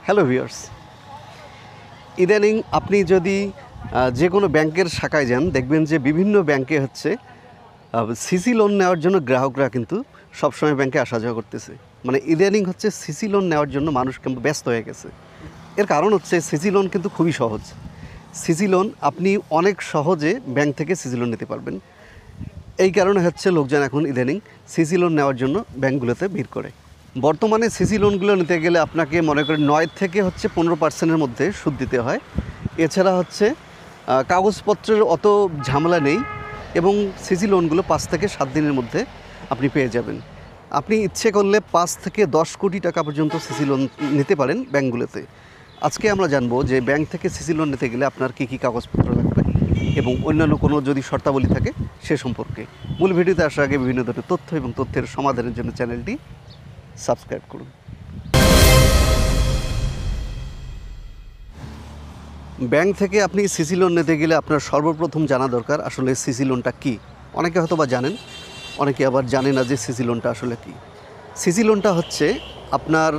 Hello viewers, ইদানিং আপনি যদি যে কোনো ব্যাংকের শাখায় যান, দেখবেন যে বিভিন্ন ব্যাংকে হচ্ছে সিসি লোন নেওয়ার জন্য গ্রাহকরা কিন্তু সবসময় ব্যাংকে আসা যাওয়া করতেছে। মানে ইদানিং হচ্ছে সিসি লোন নেওয়ার জন্য মানুষ কিন্তু ব্যস্ত হয়ে গেছে। এর কারণ হচ্ছে সিসি লোন কিন্তু খুবই সহজ। সিসি লোন আপনি অনেক সহজে ব্যাংক থেকে সিসি লোন নিতে পারবেন। এই কারণে হচ্ছে লোকজন এখন ইদানিং সিসি লোন নেওয়ার জন্য ব্যাংকগুলোতে ভিড় করে। বর্তমানে সিসি লোনগুলো নিতে গেলে আপনাকে মনে করেন 9 থেকে 15% মধ্যে সুদ দিতে হয়। এছাড়া হচ্ছে কাগজপত্রের অত ঝামেলা নেই এবং সিসি লোনগুলো 5 থেকে 7 দিনের মধ্যে আপনি পেয়ে যাবেন। আপনি ইচ্ছে করলে 5 থেকে 10 কোটি টাকা পর্যন্ত সিসি লোন নিতে পারেন ব্যাংকগুলোতে। আজকে আমরা জানবো যে ব্যাংক থেকে সিসি লোন নিতে গেলে আপনার কী কী কাগজপত্র লাগবে এবং অন্যান্য কোনো যদি শর্তাবলী থাকে সে সম্পর্কে। মূল ভিডিওতে আসার আগে বিভিন্ন ধরনের তথ্য এবং তথ্যের সমাধানের জন্য চ্যানেলটি সাবস্ক্রাইব করুন। ব্যাংক থেকে আপনি সিসি লোন নিতে গেলে আপনার সর্বপ্রথম জানা দরকার আসলে সিসি লোনটা কী। অনেকে হয়তো বা জানেন, অনেকে আবার জানে না যে সিসি লোনটা আসলে কী। সিসি লোনটা হচ্ছে আপনার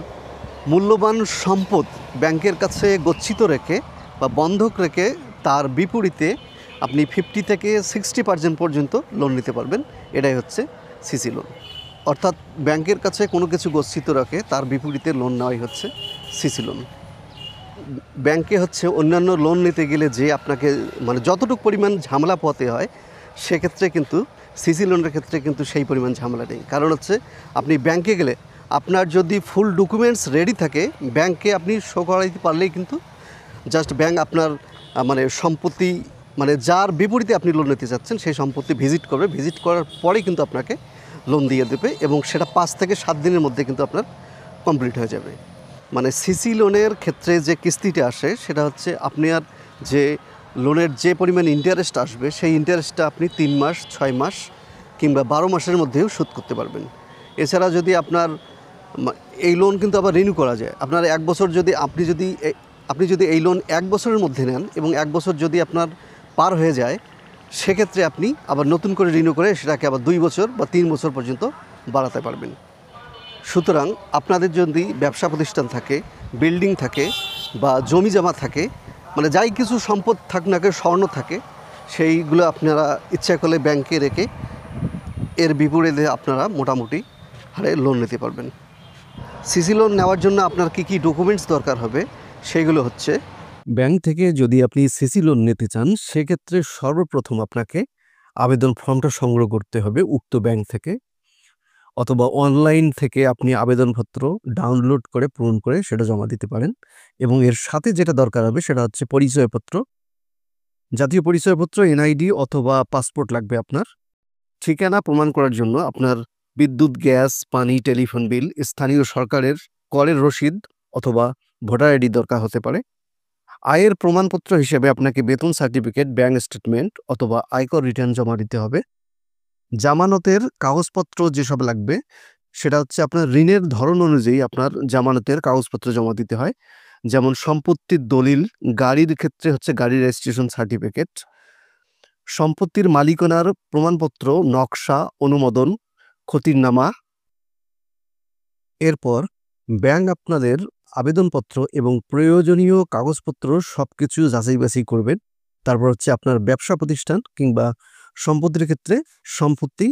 মূল্যবান সম্পদ ব্যাংকের কাছে গচ্ছিত রেখে বা বন্ধক রেখে তার বিপরীতে আপনি 50 থেকে 60% পর্যন্ত লোন নিতে পারবেন। এটাই হচ্ছে সিসি লোন। অর্থাৎ ব্যাংকের কাছে কোনো কিছু গচ্ছিত রাখে তার বিপরীতে লোন নেওয়াই হচ্ছে সিসি লোন। ব্যাংকে হচ্ছে অন্যান্য লোন নিতে গেলে যে আপনাকে মানে যতটুকু পরিমাণ ঝামেলা পোহাতে হয়, সেক্ষেত্রে কিন্তু সিসি লোনের ক্ষেত্রে কিন্তু সেই পরিমাণ ঝামেলা নেই। কারণ হচ্ছে আপনি ব্যাংকে গেলে আপনার যদি ফুল ডকুমেন্টস রেডি থাকে, ব্যাংকে আপনি শো করাইতে পারলেই কিন্তু জাস্ট ব্যাংক আপনার মানে সম্পত্তি মানে যার বিপরীতে আপনি লোন নিতে চাচ্ছেন সেই সম্পত্তি ভিজিট করবে। ভিজিট করার পরেই কিন্তু আপনাকে লোন দিয়ে দেবে এবং সেটা 5 থেকে 7 দিনের মধ্যে কিন্তু আপনার কমপ্লিট হয়ে যাবে। মানে সিসি লোনের ক্ষেত্রে যে কিস্তিটা আসে সেটা হচ্ছে আপনার যে লোনের যে পরিমাণ ইন্টারেস্ট আসবে সেই ইন্টারেস্টটা আপনি 3 মাস, 6 মাস কিংবা 12 মাসের মধ্যেও শোধ করতে পারবেন। এছাড়া যদি আপনার এই লোন কিন্তু আবার রিনিউ করা যায়। আপনার 1 বছর যদি আপনি যদি এই লোন 1 বছরের মধ্যে নেন এবং 1 বছর যদি আপনার পার হয়ে যায়, সেক্ষেত্রে আপনি আবার নতুন করে রিনিউ করে সেটাকে আবার 2 বছর বা 3 বছর পর্যন্ত বাড়াতে পারবেন। সুতরাং আপনাদের যদি ব্যবসা প্রতিষ্ঠান থাকে, বিল্ডিং থাকে বা জমি জমা থাকে, মানে যাই কিছু সম্পদ থাক না কেন, স্বর্ণ থাকে, সেইগুলো আপনারা ইচ্ছা করলে ব্যাংকে রেখে এর বিপরীতে আপনারা মোটামুটি হারে লোন নিতে পারবেন। সিসি লোন নেওয়ার জন্য আপনার কী কী ডকুমেন্টস দরকার হবে সেইগুলো হচ্ছে, ব্যাংক থেকে যদি আপনি সিসি লোন নিতে চান সেক্ষেত্রে সর্বপ্রথম আপনাকে আবেদন ফর্মটা সংগ্রহ করতে হবে উক্ত ব্যাংক থেকে, অথবা অনলাইন থেকে আপনি আবেদনপত্র ডাউনলোড করে পূরণ করে সেটা জমা দিতে পারেন। এবং এর সাথে যেটা দরকার হবে সেটা হচ্ছে পরিচয়পত্র, জাতীয় পরিচয়পত্র, এনআইডি অথবা পাসপোর্ট লাগবে আপনার। ঠিকানা প্রমাণ করার জন্য আপনার বিদ্যুৎ, গ্যাস, পানি, টেলিফোন বিল, স্থানীয় সরকারের করের রসিদ অথবা ভোটার আইডি দরকার হতে পারে। আয়ের প্রমাণপত্র হিসেবে আপনাকে বেতন সার্টিফিকেট, ব্যাংক স্টেটমেন্ট অথবা আয়কর রিটার্ন জমা দিতে হবে। জামানতের কাগজপত্র যেসব লাগবে সেটা হচ্ছে আপনার ঋণের ধরন অনুযায়ী আপনার জামানতের কাগজপত্র জমা দিতে হয়। যেমন সম্পত্তির দলিল, গাড়ির ক্ষেত্রে হচ্ছে গাড়ির রেজিস্ট্রেশন সার্টিফিকেট, সম্পত্তির মালিকানার প্রমাণপত্র, নকশা, অনুমোদন, ক্ষতিরনামা। এরপর ব্যাংক আপনাদের আবেদনপত্র এবং প্রয়োজনীয় কাগজপত্র সব কিছু যাচাই বাছাই করবেন। তারপর হচ্ছে আপনার ব্যবসা প্রতিষ্ঠান কিংবা সম্পত্তির ক্ষেত্রে সম্পত্তি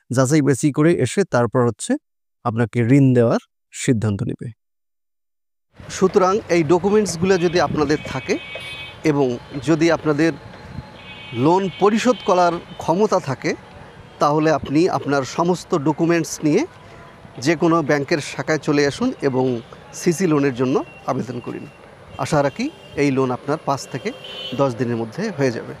যাচাই বাছাই করে এসে তারপর হচ্ছে আপনাকে ঋণ দেওয়ার সিদ্ধান্ত নেবে। সুতরাং এই ডকুমেন্টসগুলো যদি আপনাদের থাকে এবং যদি আপনাদের লোন পরিশোধ করার ক্ষমতা থাকে, তাহলে আপনি আপনার সমস্ত ডকুমেন্টস নিয়ে যে কোনো ব্যাংকের শাখায় চলে আসুন এবং সিসি লোনের জন্য আবেদন করুন। আশা রাখি এই লোন আপনার 5 থেকে 10 দিনের মধ্যে হয়ে যাবে।